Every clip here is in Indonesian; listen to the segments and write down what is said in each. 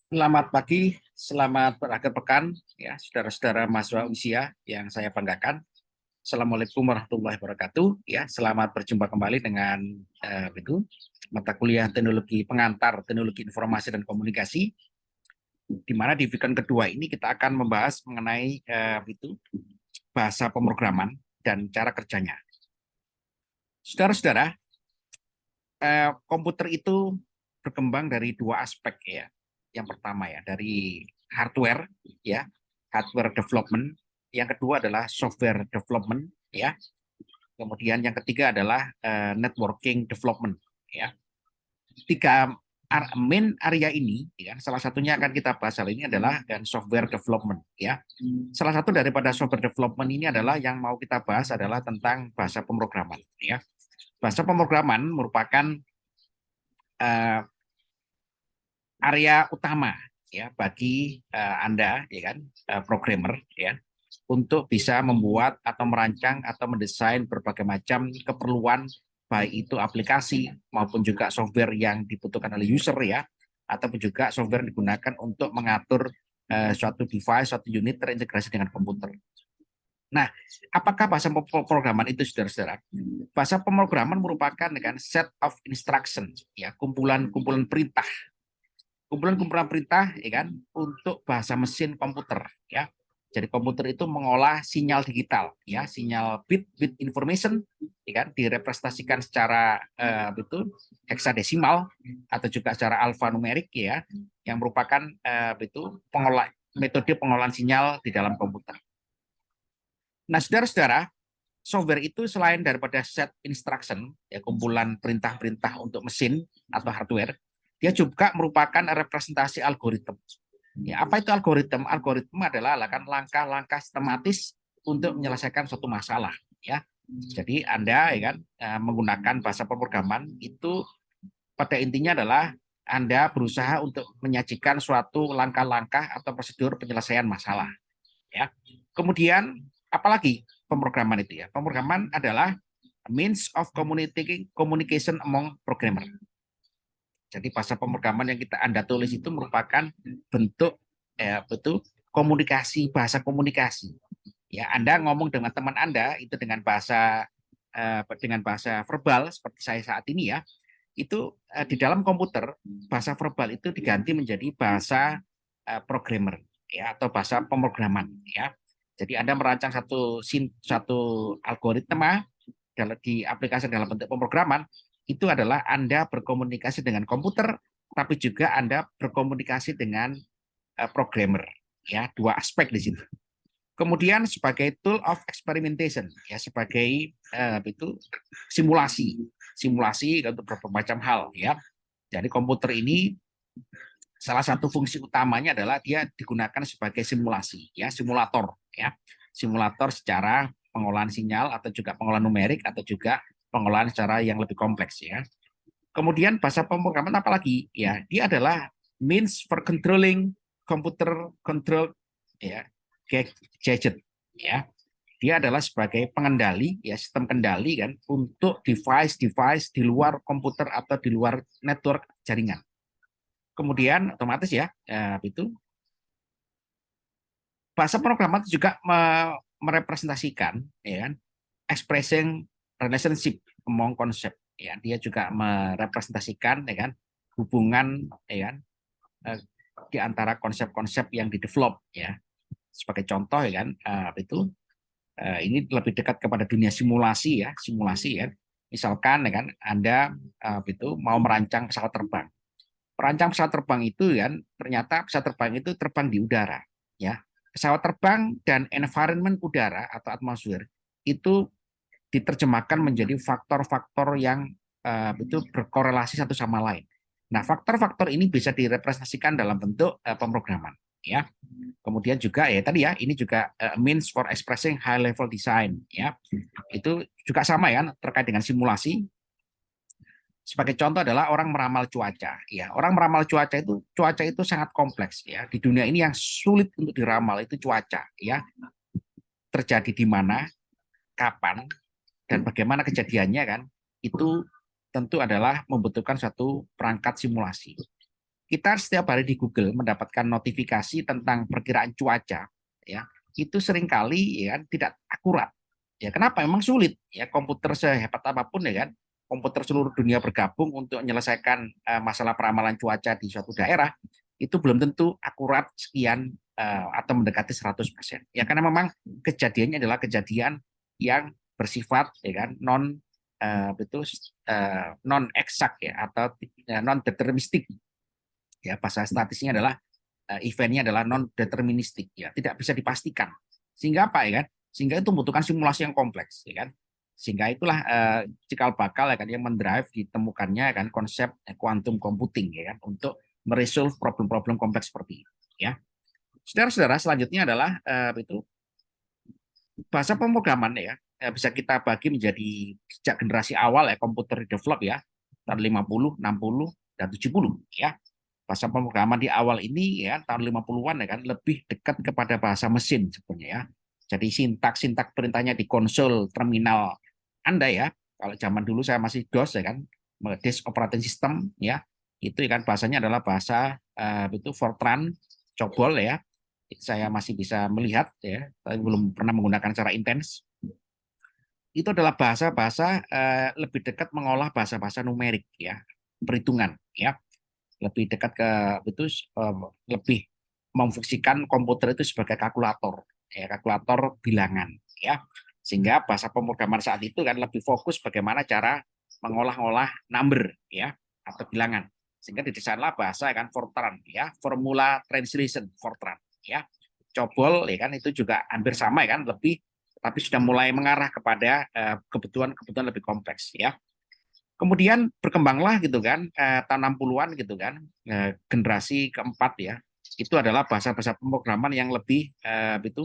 Selamat pagi, selamat berakhir pekan, ya saudara-saudara mahasiswa usia yang saya banggakan. Assalamualaikum warahmatullahi wabarakatuh. Ya, selamat berjumpa kembali dengan mata kuliah teknologi pengantar, teknologi informasi dan komunikasi. Di mana di weekend kedua ini kita akan membahas mengenai bahasa pemrograman dan cara kerjanya. Saudara-saudara, komputer itu berkembang dari dua aspek ya. Yang pertama ya dari hardware ya, hardware development. Yang kedua adalah software development ya. Kemudian yang ketiga adalah networking development ya. Tiga main area ini ya, salah satunya akan kita bahas kali ini adalah dan software development ya. Salah satu daripada software development ini adalah yang mau kita bahas adalah tentang bahasa pemrograman ya. Bahasa pemrograman merupakan uh, area utama ya bagi Anda ya kan programmer ya untuk bisa membuat atau merancang atau mendesain berbagai macam keperluan baik itu aplikasi maupun juga software yang dibutuhkan oleh user ya ataupun juga software yang digunakan untuk mengatur suatu device, suatu unit terintegrasi dengan komputer. Nah, apakah bahasa pemrograman itu, saudara-saudara? Bahasa pemrograman merupakan kan set of instruction, ya kumpulan-kumpulan perintah kumpulan-kumpulan perintah ya kan untuk bahasa mesin komputer ya. Jadi komputer itu mengolah sinyal digital ya, sinyal bit information ya kan direpresentasikan secara heksadesimal atau juga secara alfanumerik ya yang merupakan metode pengolahan sinyal di dalam komputer. Nah, saudara-saudara, software itu selain daripada set instruction, ya kumpulan perintah-perintah untuk mesin atau hardware, dia juga merupakan representasi algoritma. Ya, apa itu algoritma? Algoritma adalah kan langkah-langkah sistematis untuk menyelesaikan suatu masalah. Ya, jadi Anda ya kan menggunakan bahasa pemrograman itu pada intinya adalah Anda berusaha untuk menyajikan suatu langkah-langkah atau prosedur penyelesaian masalah. Ya, kemudian apalagi pemrograman itu ya? Pemrograman adalah means of communication among programmer. Jadi bahasa pemrograman yang Anda tulis itu merupakan bentuk komunikasi, bahasa komunikasi. Ya, Anda ngomong dengan teman Anda itu dengan bahasa verbal seperti saya saat ini ya. Itu di dalam komputer bahasa verbal itu diganti menjadi bahasa programmer ya atau bahasa pemrograman ya. Jadi Anda merancang satu algoritma di aplikasi dalam bentuk pemrograman itu adalah Anda berkomunikasi dengan komputer, tapi juga Anda berkomunikasi dengan programmer. Ya, dua aspek di situ. Kemudian sebagai tool of experimentation, ya sebagai simulasi untuk berbagai macam hal. Ya, jadi komputer ini salah satu fungsi utamanya adalah dia digunakan sebagai simulasi, ya simulator, ya simulator secara pengolahan sinyal atau juga pengolahan numerik atau juga pengolahan secara yang lebih kompleks ya. Kemudian bahasa pemrograman apalagi ya, dia adalah means for controlling computer control ya gadget ya. Dia adalah sebagai pengendali ya sistem kendali kan untuk device-device di luar komputer atau di luar network jaringan. Kemudian otomatis ya itu bahasa pemrograman juga merepresentasikan ya kan expressing relationship among konsep ya dia juga merepresentasikan ya kan hubungan ya kan di antara konsep-konsep yang didevelop ya sebagai contoh ya kan ini lebih dekat kepada dunia simulasi ya simulasi ya misalkan ya kan Anda mau merancang pesawat terbang perancang pesawat terbang itu kan ternyata pesawat terbang itu terbang di udara ya pesawat terbang dan environment udara atau atmosfer itu diterjemahkan menjadi faktor-faktor yang itu berkorelasi satu sama lain. Nah, faktor-faktor ini bisa direpresentasikan dalam bentuk pemrograman, ya. Kemudian juga ya tadi ya, ini juga means for expressing high level design, ya. Itu juga sama ya terkait dengan simulasi. Sebagai contoh adalah orang meramal cuaca, ya. Orang meramal cuaca itu sangat kompleks, ya. Di dunia ini yang sulit untuk diramal itu cuaca, ya. Terjadi di mana, kapan, dan bagaimana kejadiannya kan itu tentu adalah membutuhkan satu perangkat simulasi. kita setiap hari di Google mendapatkan notifikasi tentang perkiraan cuaca, ya itu seringkali ya kan, tidak akurat. Ya kenapa? Memang sulit ya, komputer sehebat apapun ya kan, komputer seluruh dunia bergabung untuk menyelesaikan masalah peramalan cuaca di suatu daerah, itu belum tentu akurat sekian atau mendekati 100%. Ya karena memang kejadiannya adalah kejadian yang bersifat ya kan betul non eksak ya, atau non deterministik. Ya bahasa statistiknya adalah eventnya adalah non deterministik ya, tidak bisa dipastikan. Sehingga apa ya kan? Sehingga itu membutuhkan simulasi yang kompleks ya kan. Sehingga itulah cikal bakal ya kan yang mendrive ditemukannya ya kan konsep quantum computing ya kan, untuk meresolve problem-problem kompleks seperti itu ya. Saudara-saudara, selanjutnya adalah itu bahasa pemrograman ya, bisa kita bagi menjadi sejak generasi awal ya komputer develop ya, tahun 50, 60 dan 70 ya. Bahasa pemrograman di awal ini ya tahun 50-an ya kan lebih dekat kepada bahasa mesin sebenarnya ya. Jadi sintak perintahnya di konsol terminal Anda ya. Kalau zaman dulu saya masih DOS ya kan, Disk Operating System ya. Itu ya kan bahasanya adalah bahasa itu Fortran, COBOL ya. Saya masih bisa melihat ya, tapi belum pernah menggunakan secara intens. Itu adalah bahasa-bahasa lebih dekat mengolah bahasa-bahasa numerik ya, perhitungan ya, lebih dekat ke itu lebih memfungsikan komputer itu sebagai kalkulator ya, kalkulator bilangan ya, sehingga bahasa pemrograman saat itu kan lebih fokus bagaimana cara mengolah-olah number ya atau bilangan, sehingga didesainlah bahasa kan Fortran ya, formula translation Fortran ya. COBOL ya kan itu juga hampir sama ya kan, lebih tapi sudah mulai mengarah kepada kebutuhan-kebutuhan lebih kompleks ya. Kemudian berkembanglah gitu kan tahun 60-an gitu kan, generasi keempat ya. Itu adalah bahasa-bahasa pemrograman yang lebih itu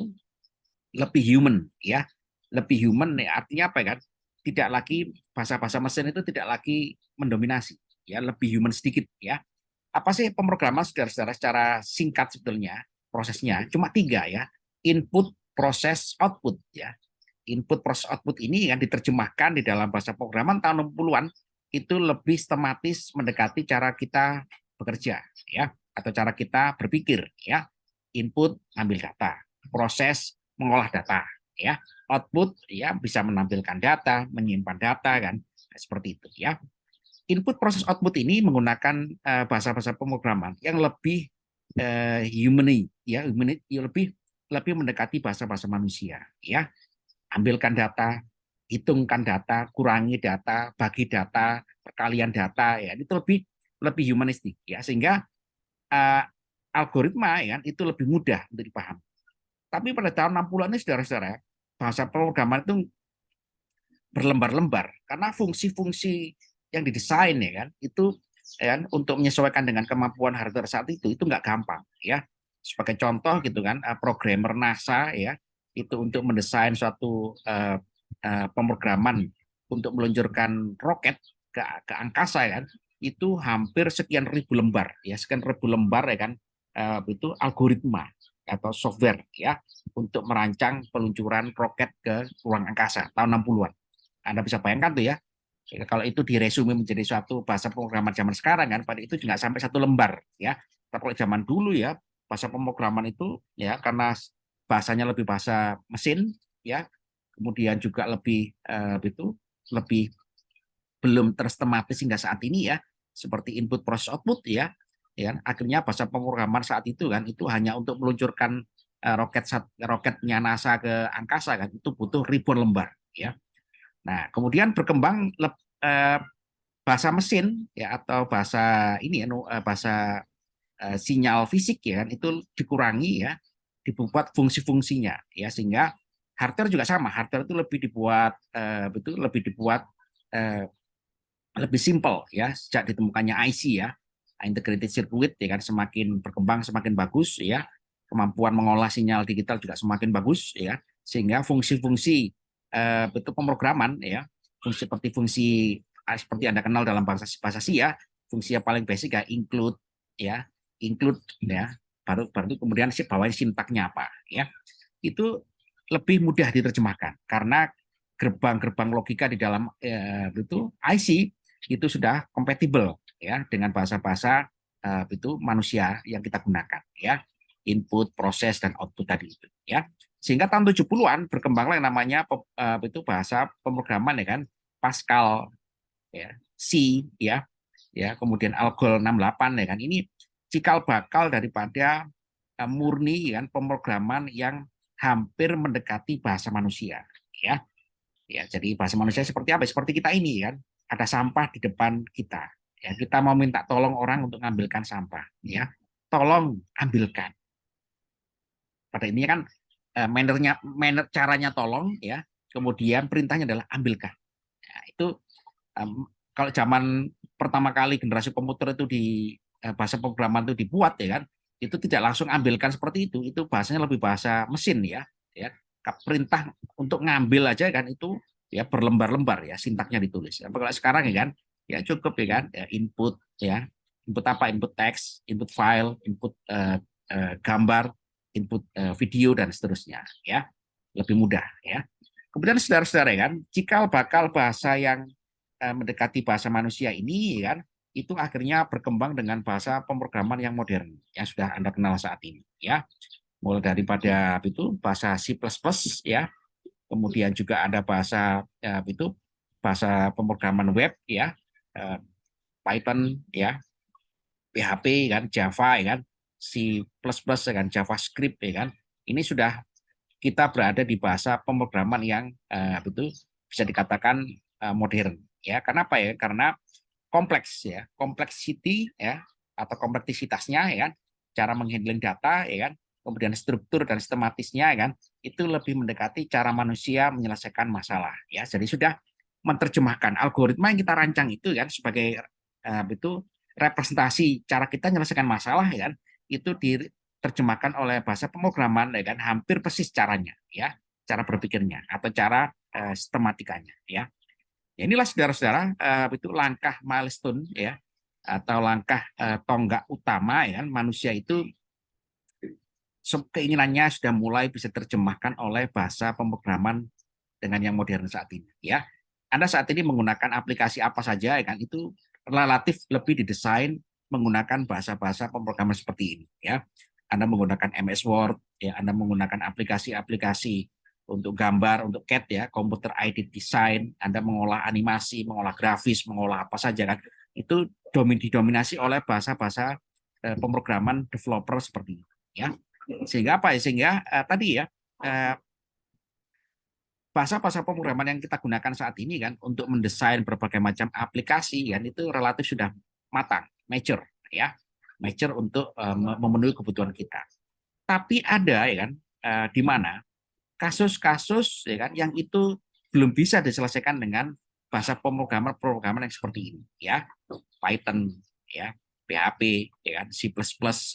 lebih human ya. Lebih human ya, artinya apa ya kan? Tidak lagi bahasa-bahasa mesin itu tidak lagi mendominasi ya, lebih human sedikit ya. Apa sih pemrograman secara singkat sebetulnya prosesnya? Cuma tiga ya. Input, proses, output ya. Input, proses, output ini yang diterjemahkan di dalam bahasa pemrograman tahun 60-an itu lebih sistematis mendekati cara kita bekerja ya, atau cara kita berpikir ya. Input ambil data, proses mengolah data ya, output ya bisa menampilkan data, menyimpan data kan, seperti itu ya. Input proses output ini menggunakan bahasa-bahasa pemrograman yang lebih humani ya, lebih lebih mendekati bahasa-bahasa manusia ya. Ambilkan data, hitungkan data, kurangi data, bagi data, perkalian data ya, itu lebih lebih humanistik ya, sehingga uh, algoritma ya itu lebih mudah untuk dipahami. Tapi pada tahun 60-an ini saudara-saudara, bahasa pemrograman itu berlembar-lembar karena fungsi-fungsi yang didesain ya kan itu ya, untuk menyesuaikan dengan kemampuan hardware saat itu nggak gampang ya. Sebagai contoh gitu kan, programmer NASA ya itu untuk mendesain suatu pemrograman untuk meluncurkan roket ke angkasa ya kan, itu hampir sekian ribu lembar ya, sekian ribu lembar ya kan, itu algoritma atau software ya untuk merancang peluncuran roket ke ruang angkasa tahun 60-an. Anda bisa bayangkan tuh ya, kalau itu diresume menjadi suatu bahasa pemrograman zaman sekarang kan, pada itu nggak sampai satu lembar ya. Tapi kalau zaman dulu ya, bahasa pemrograman itu ya karena bahasanya lebih bahasa mesin ya, kemudian juga lebih itu lebih belum tersistematis hingga saat ini ya, seperti input proses output ya, ya akhirnya bahasa pemrograman saat itu kan itu hanya untuk meluncurkan roketnya NASA ke angkasa kan, itu butuh ribuan lembar ya. Nah, kemudian berkembang bahasa mesin ya atau bahasa ini ya, bahasa sinyal fisik ya kan, itu dikurangi ya, dibuat fungsi-fungsinya ya, sehingga hardware juga sama. Hardware itu lebih dibuat betul lebih dibuat eh, lebih simpel ya sejak ditemukannya IC ya, integrated circuit ya kan, semakin berkembang semakin bagus ya, kemampuan mengolah sinyal digital juga semakin bagus ya, sehingga fungsi-fungsi bentuk pemrograman ya, fungsi seperti fungsi seperti Anda kenal dalam bahasa bahasa C ya, fungsi yang paling basic ya include ya, baru baru kemudian si bawain sintaknya apa ya, itu lebih mudah diterjemahkan karena gerbang-gerbang logika di dalam itu IC itu sudah kompatibel ya dengan bahasa-bahasa itu manusia yang kita gunakan ya, input, proses dan output tadi itu ya. Sehingga tahun 70-an berkembanglah yang namanya itu bahasa pemrograman ya kan, Pascal ya, C ya, kemudian Algol 68 ya kan. Ini cikal bakal daripada murni ya kan pemrograman yang hampir mendekati bahasa manusia ya. Ya, jadi bahasa manusia seperti apa? Seperti kita ini kan, ada sampah di depan kita. Ya, kita mau minta tolong orang untuk mengambilkan sampah, ya. Tolong ambilkan. Pada ini kan caranya tolong, ya. Kemudian perintahnya adalah ambilkan. Nah, itu kalau zaman pertama kali generasi komputer itu di bahasa pemrograman itu dibuat ya kan, itu tidak langsung ambilkan seperti itu. Itu bahasanya lebih bahasa mesin ya. Perintah untuk ngambil aja kan itu ya berlembar-lembar ya sintaknya ditulis. Kalau sekarang ya kan ya cukup ya kan ya, input apa, input teks, input file, input gambar, input video dan seterusnya ya, lebih mudah ya. Kemudian saudara-saudara ya kan cikal bakal bahasa yang mendekati bahasa manusia ini kan itu akhirnya berkembang dengan bahasa pemrograman yang modern yang sudah Anda kenal saat ini ya, mulai daripada itu bahasa C++ ya, kemudian juga ada bahasa itu bahasa pemrograman web ya, Python ya, PHP kan, Java ya kan, C++ ya kan, JavaScript ya kan. Ini sudah kita berada di bahasa pemrograman yang itu bisa dikatakan modern ya. Kenapa ya? Karena kompleks ya, complexity ya atau kompleksitasnya ya kan, cara menghandling data ya kan, kemudian struktur dan sistematisnya ya kan, itu lebih mendekati cara manusia menyelesaikan masalah ya. Jadi sudah menerjemahkan algoritma yang kita rancang itu kan sebagai itu representasi cara kita menyelesaikan masalah ya kan, itu diterjemahkan oleh bahasa pemrograman ya kan, hampir persis caranya ya, cara berpikirnya atau cara sistematikanya ya. Ya, inilah saudara-saudara itu langkah milestone ya atau langkah tonggak utama ya kan, manusia itu keinginannya sudah mulai bisa terjemahkan oleh bahasa pemrograman dengan yang modern saat ini ya. Anda saat ini menggunakan aplikasi apa saja ya kan, itu relatif lebih didesain menggunakan bahasa-bahasa pemrograman seperti ini ya. Anda menggunakan MS Word ya, Anda menggunakan aplikasi-aplikasi untuk gambar, untuk CAD ya, computer aided design, Anda mengolah animasi, mengolah grafis, mengolah apa saja kan, itu didominasi oleh bahasa-bahasa pemrograman developer seperti ini ya. Sehingga apa ya? Sehingga tadi ya bahasa-bahasa pemrograman yang kita gunakan saat ini kan untuk mendesain berbagai macam aplikasi kan itu relatif sudah matang, mature ya, mature untuk memenuhi kebutuhan kita. Tapi ada ya kan di mana kasus-kasus ya kan yang itu belum bisa diselesaikan dengan bahasa pemrograman yang seperti ini ya, Python ya, PHP ya kan, C++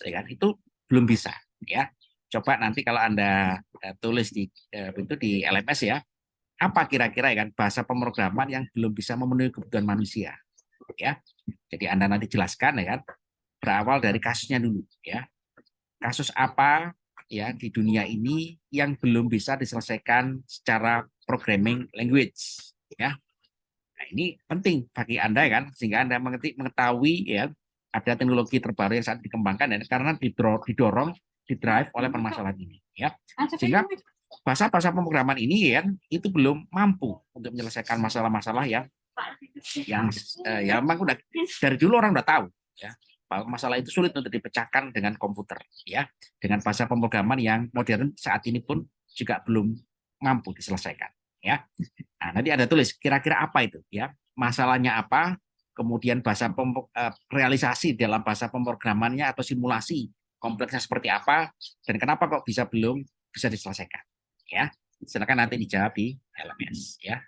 ya kan, itu belum bisa ya. Coba nanti kalau Anda tulis di LMS ya, apa kira-kira ya kan bahasa pemrograman yang belum bisa memenuhi kebutuhan manusia ya. Jadi Anda nanti jelaskan ya kan, berawal dari kasusnya dulu ya. Kasus apa ya di dunia ini yang belum bisa diselesaikan secara programming language ya. Nah, ini penting bagi Anda kan, sehingga Anda mengetahui ya ada teknologi terbaru yang saat dikembangkan ya, karena didorong, didrive oleh permasalahan ini ya. Sehingga bahasa-bahasa pemrograman ini ya itu belum mampu untuk menyelesaikan masalah-masalah yang memang udah dari dulu orang udah tahu ya. Masalah itu sulit untuk dipecahkan dengan komputer ya. Dengan bahasa pemrograman yang modern saat ini pun juga belum mampu diselesaikan ya. Nah, nanti Anda tulis kira-kira apa itu ya, masalahnya apa, kemudian bahasa realisasi dalam bahasa pemrogramannya atau simulasi kompleksnya seperti apa, dan kenapa kok belum bisa diselesaikan ya. Silakan nanti dijawab di LMS ya.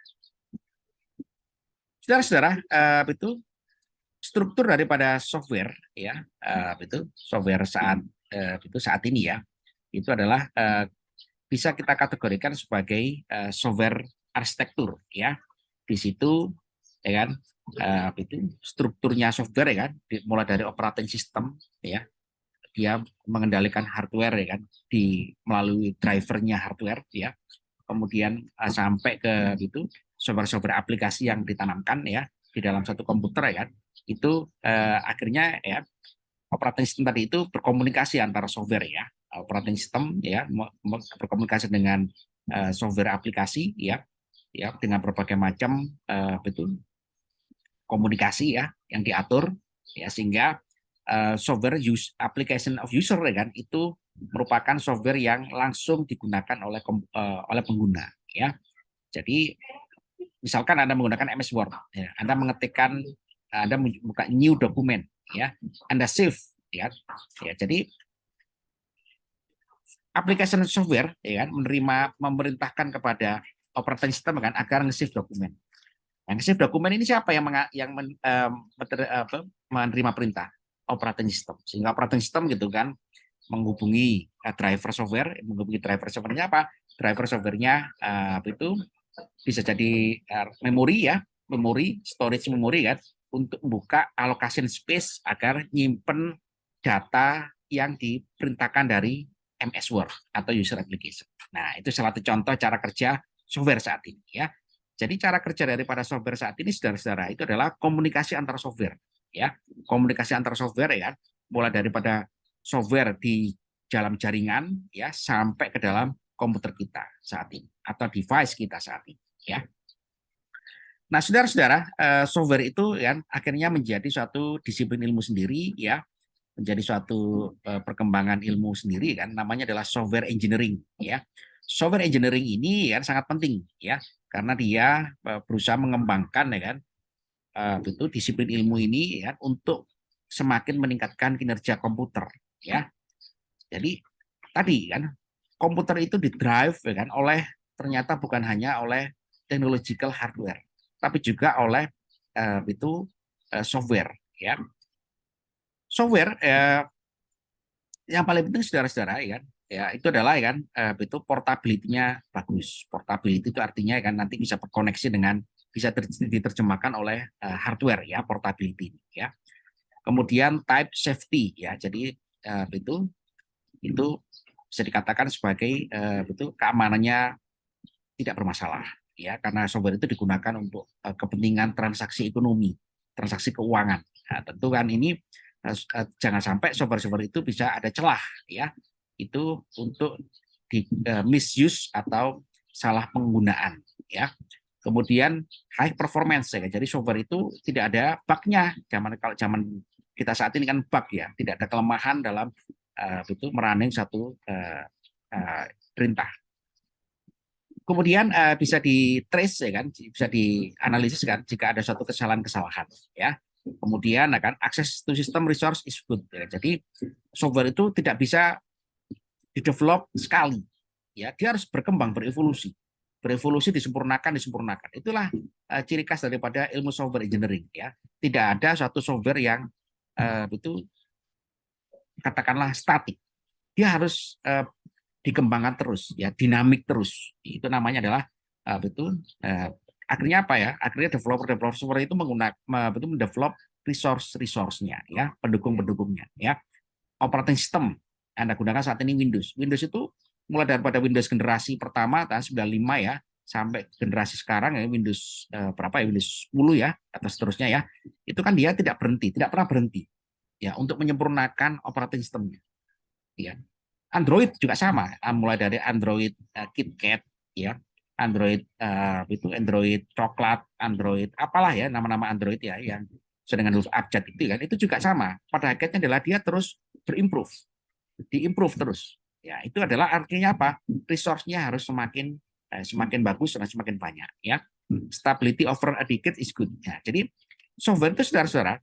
Saudara-saudara, itu struktur daripada software ya, itu software saat ini ya, itu adalah bisa kita kategorikan sebagai software arsitektur ya. Di situ ya kan itu strukturnya software ya kan, mulai dari operating system ya, dia mengendalikan hardware ya kan, melalui drivernya hardware ya, kemudian sampai ke itu software-software aplikasi yang ditanamkan ya di dalam satu komputer ya kan, itu akhirnya ya operating system tadi itu berkomunikasi antara software ya, operating system ya berkomunikasi dengan software aplikasi ya, dengan berbagai macam betul komunikasi ya yang diatur ya, sehingga software application of user ya kan itu merupakan software yang langsung digunakan oleh pengguna ya. Jadi misalkan Anda menggunakan MS Word, ya, Anda mengetikkan, Anda membuka new dokumen, ya, Anda save, ya, jadi aplikasi software, ya kan, memerintahkan kepada operating system kan agar nge-save dokumen. Yang nge-save dokumen ini siapa yang menerima perintah? Operating system. Sehingga operating system gitu kan menghubungi driver software, softwarenya apa? Driver softwarenya itu bisa jadi memori ya, storage memori kan, untuk membuka allocation space agar nyimpen data yang diperintahkan dari MS Word atau user application. Nah, itu salah satu contoh cara kerja software saat ini ya. Jadi cara kerja daripada software saat ini, saudara-saudara, itu adalah komunikasi antar software ya. Komunikasi antar software ya, mulai daripada software di dalam jaringan ya sampai ke dalam komputer kita saat ini atau device kita saat ini ya. Nah, saudara-saudara, software itu ya akhirnya menjadi suatu disiplin ilmu sendiri ya, menjadi suatu perkembangan ilmu sendiri kan, namanya adalah software engineering ya. Software engineering ini ya sangat penting ya, karena dia berusaha mengembangkan ya kan itu disiplin ilmu ini ya untuk semakin meningkatkan kinerja komputer ya. Jadi tadi kan komputer itu didrive ya kan oleh, ternyata bukan hanya oleh technological hardware, tapi juga oleh software ya. Software yang paling penting saudara-saudara ya itu adalah ya kan itu portability-nya bagus. Portability itu artinya ya kan nanti bisa berkoneksi dengan, bisa diterjemahkan oleh hardware ya, portability ya. Kemudian type safety ya. Jadi itu bisa dikatakan sebagai keamanannya tidak bermasalah ya, karena software itu digunakan untuk kepentingan transaksi ekonomi, transaksi keuangan. Nah, tentu kan ini jangan sampai software-software itu bisa ada celah ya, itu untuk di misuse atau salah penggunaan ya. Kemudian high performance ya, jadi software itu tidak ada bug-nya. Kalau zaman kita saat ini kan bug ya, tidak ada kelemahan dalam itu merunning satu perintah. Kemudian bisa di trace ya kan, bisa dianalisis kan jika ada suatu kesalahan-kesalahan ya. Kemudian akan akses to system resource is good ya. Jadi software itu tidak bisa di-develop sekali ya, dia harus berkembang, berevolusi, disempurnakan. Itulah ciri khas daripada ilmu software engineering ya. Tidak ada suatu software yang itu katakanlah statik, dia harus dikembangkan terus ya, dinamik terus. Itu namanya adalah akhirnya apa ya, akhirnya developer software itu mendevelop resource-nya ya, pendukung-pendukungnya ya. Operating system Anda gunakan saat ini Windows itu mulai daripada Windows generasi pertama tahun 95 ya sampai generasi sekarang ya Windows berapa ya, Windows 10 ya atau seterusnya ya, itu kan dia tidak pernah berhenti ya untuk menyempurnakan operating systemnya ya. Android juga sama, mulai dari Android KitKat ya, Android itu Android coklat, Android apalah ya, nama-nama Android ya yang sedang dengan huruf abjad itu kan, itu juga sama. Pada akhirnya adalah dia terus diimprove terus. Ya, itu adalah artinya apa? Resource-nya harus semakin bagus dan semakin banyak ya. Stability over a decade is good. Ya, jadi software itu saudara-saudara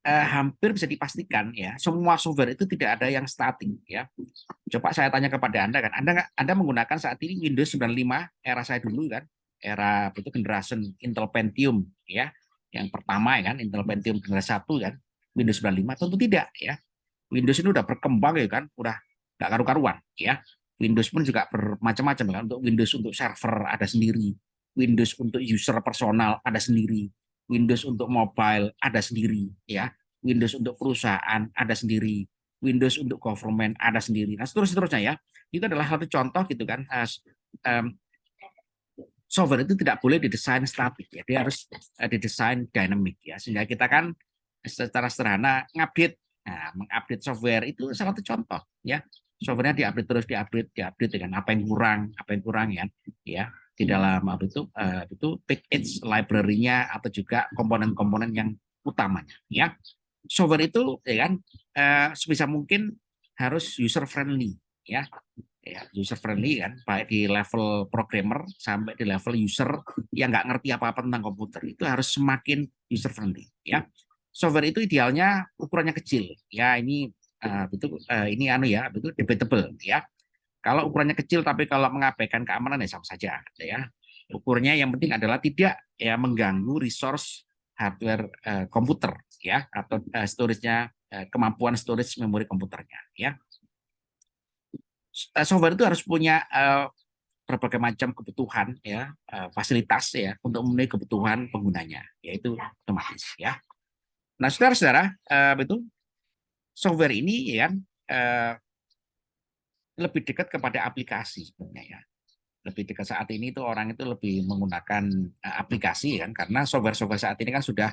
hampir bisa dipastikan ya, semua software itu tidak ada yang statik ya. Coba saya tanya kepada Anda kan, Anda menggunakan saat ini Windows 95 era saya dulu kan, era itu generation Intel Pentium ya, yang pertama ya kan, Intel Pentium generasi 1 kan, Windows 95 tentu tidak ya. Windows ini udah berkembang ya kan, udah nggak karu-karuan ya. Windows pun juga bermacam-macam kan, untuk Windows untuk server ada sendiri, Windows untuk user personal ada sendiri, Windows untuk mobile ada sendiri ya, Windows untuk perusahaan ada sendiri, Windows untuk government ada sendiri. Nah, seterusnya ya. Itu adalah satu contoh gitu kan. Software itu tidak boleh didesain statik ya. Dia harus didesain dynamic ya. Sehingga kita kan secara sederhana ngupdate Nah, mengupdate software itu salah satu contoh ya. Softwarenya diupdate terus, diupdate dengan apa yang kurang ya, ya di dalam apa itu package library-nya atau juga komponen-komponen yang utamanya ya. Software itu ya kan sebisa mungkin harus user friendly ya. Ya, user friendly kan, baik di level programmer sampai di level user yang nggak ngerti apa-apa tentang komputer itu harus semakin user friendly ya. Software itu idealnya ukurannya kecil ya, ini ini anu ya, itu debatable ya. Kalau ukurannya kecil tapi kalau mengabaikan keamanan ya sama saja ya. Ukurnya yang penting adalah tidak ya mengganggu resource hardware komputer ya, atau storage-nya kemampuan storage memori komputernya ya. Software itu harus punya berbagai macam kebutuhan ya, fasilitas ya untuk memenuhi kebutuhan penggunanya, yaitu otomatis ya. Nah, saudara-saudara, itu software ini ya kan lebih dekat kepada aplikasi sebenarnya ya. Lebih dekat saat ini itu orang itu lebih menggunakan aplikasi kan, karena software-software saat ini kan sudah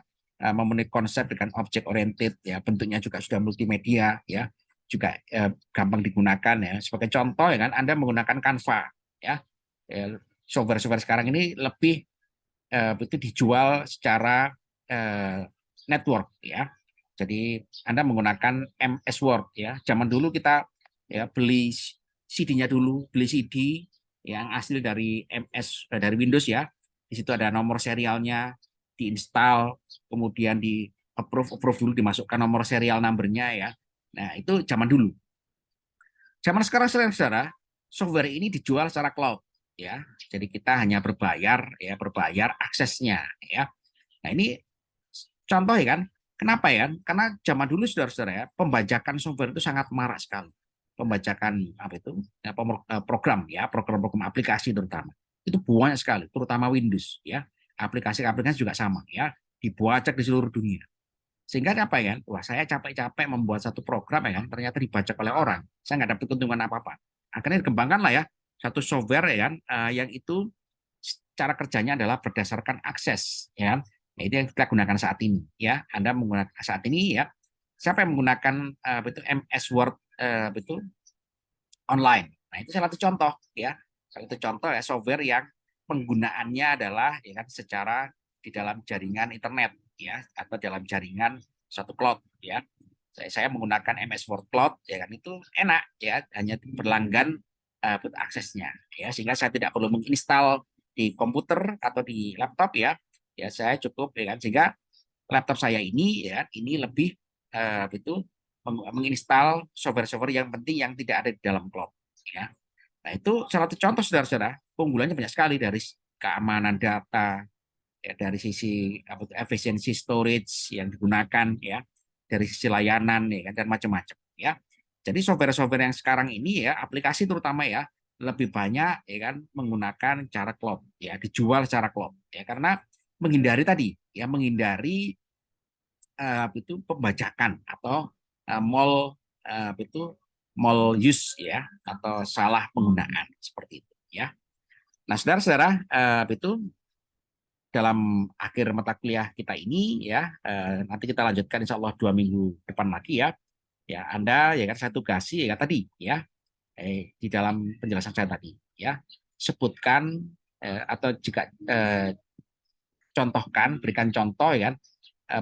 memenuhi konsep dengan object oriented ya, bentuknya juga sudah multimedia ya, juga gampang digunakan ya. Sebagai contoh ya kan, Anda menggunakan Canva ya. Software-software sekarang ini lebih itu dijual secara network ya. Jadi Anda menggunakan MS Word ya. Zaman dulu kita ya beli CD-nya dulu, beli CD yang asli dari MS dari Windows ya. Di situ ada nomor serialnya, diinstal, kemudian di approve dulu, dimasukkan nomor serial number-nya ya. Nah, itu zaman dulu. Zaman sekarang, saudara, software ini dijual secara cloud ya. Jadi kita hanya berbayar ya, berbayar aksesnya ya. Nah, ini contoh ya kan. Kenapa ya? Karena zaman dulu saudara-saudara ya, pembajakan software itu sangat marak sekali. Pembajakan apa itu? Ya, program ya, program-program aplikasi terutama. Itu banyak sekali, terutama Windows ya. Aplikasi-aplikasi juga sama ya, dibajak di seluruh dunia. Sehingga apa ya? Wah, saya capek-capek membuat satu program ya kan, ternyata dibajak oleh orang. Saya nggak dapat keuntungan apa-apa. Akhirnya dikembangkan lah ya satu software ya kan, yang itu cara kerjanya adalah berdasarkan akses ya kan. Nah, itu yang kita gunakan saat ini ya. Anda menggunakan saat ini ya. Siapa yang menggunakan betul MS Word betul online. Nah, itu salah satu contoh ya. Salah satu contoh ya software yang penggunaannya adalah ya kan secara di dalam jaringan internet ya, atau dalam jaringan suatu cloud ya. Saya menggunakan MS Word Cloud ya kan, itu enak ya, hanya berlangganan aksesnya ya, sehingga saya tidak perlu menginstal di komputer atau di laptop ya. Ya saya cukup ya kan, sehingga laptop saya ini ya ini lebih itu menginstal software-software yang penting yang tidak ada di dalam cloud ya. Nah, itu salah satu contoh saudara-saudara, keunggulannya banyak sekali dari keamanan data ya, dari sisi efisiensi storage yang digunakan ya, dari sisi layanan ya, dan macam-macam ya. Jadi software-software yang sekarang ini ya, aplikasi terutama ya, lebih banyak ya kan menggunakan cara cloud ya, dijual secara cloud ya, karena menghindari tadi ya, menghindari itu pembajakan atau mall itu mall use ya, atau salah penggunaan seperti itu ya. Nah, saudara-saudara, itu dalam akhir mata kuliah kita ini ya, nanti kita lanjutkan insya Allah 2 minggu depan lagi ya. Ya, Anda ya kan saya tugasi ya tadi ya, di dalam penjelasan saya tadi ya, sebutkan atau jika contohkan, berikan contoh ya kan,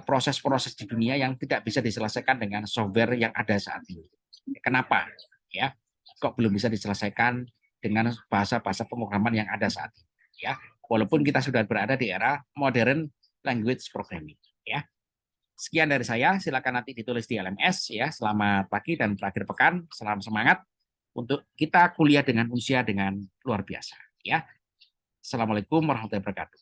proses-proses di dunia yang tidak bisa diselesaikan dengan software yang ada saat ini. Kenapa? Ya, kok belum bisa diselesaikan dengan bahasa-bahasa pemrograman yang ada saat ini? Ya, walaupun kita sudah berada di era modern language programming. Ya, sekian dari saya. Silakan nanti ditulis di LMS. Ya, selamat pagi dan berakhir pekan. Salam semangat untuk kita kuliah dengan usia dengan luar biasa. Ya, assalamualaikum warahmatullahi wabarakatuh.